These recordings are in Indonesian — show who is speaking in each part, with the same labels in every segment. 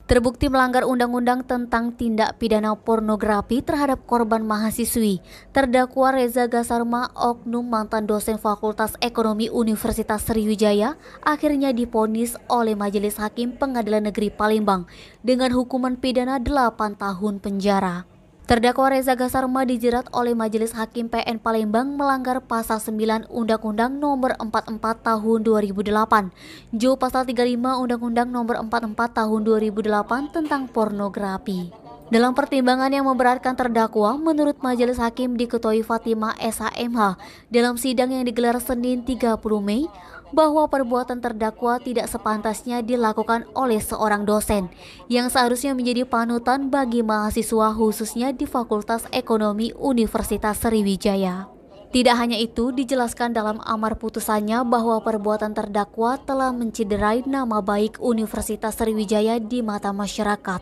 Speaker 1: Terbukti melanggar undang-undang tentang tindak pidana pornografi terhadap korban mahasiswi, terdakwa Reza Gasarma, oknum mantan dosen Fakultas Ekonomi Universitas Sriwijaya, akhirnya divonis oleh Majelis Hakim Pengadilan Negeri Palembang dengan hukuman pidana 8 tahun penjara. Terdakwa Reza Gasarma dijerat oleh Majelis Hakim PN Palembang melanggar Pasal 9 Undang-Undang Nomor 44 Tahun 2008, Jo Pasal 35 Undang-Undang Nomor 44 Tahun 2008 tentang pornografi. Dalam pertimbangan yang memberatkan terdakwa, menurut Majelis Hakim diketuai Fatimah SHMH dalam sidang yang digelar Senin 30 Mei, bahwa perbuatan terdakwa tidak sepantasnya dilakukan oleh seorang dosen yang seharusnya menjadi panutan bagi mahasiswa khususnya di Fakultas Ekonomi Universitas Sriwijaya. Tidak hanya itu, dijelaskan dalam amar putusannya bahwa perbuatan terdakwa telah mencederai nama baik Universitas Sriwijaya di mata masyarakat,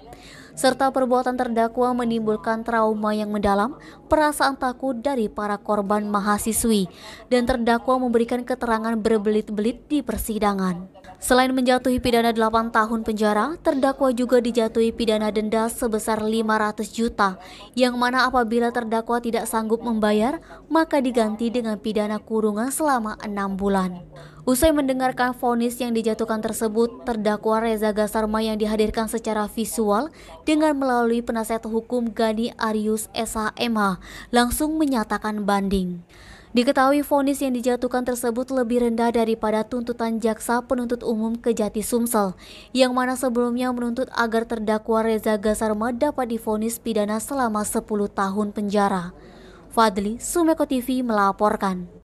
Speaker 1: serta perbuatan terdakwa menimbulkan trauma yang mendalam, perasaan takut dari para korban mahasiswi, dan terdakwa memberikan keterangan berbelit-belit di persidangan. Selain menjatuhi pidana 8 tahun penjara, terdakwa juga dijatuhi pidana denda sebesar 500 juta, yang mana apabila terdakwa tidak sanggup membayar, maka diganti dengan pidana kurungan selama 6 bulan. Usai mendengarkan vonis yang dijatuhkan tersebut, terdakwa Reza Gasarma yang dihadirkan secara visual dengan melalui penasihat hukum Gani Arius SHMH langsung menyatakan banding. Diketahui vonis yang dijatuhkan tersebut lebih rendah daripada tuntutan jaksa penuntut umum Kejati Sumsel, yang mana sebelumnya menuntut agar terdakwa Reza Gasarma dapat divonis pidana selama 10 tahun penjara. Fadli, Sumeko TV melaporkan.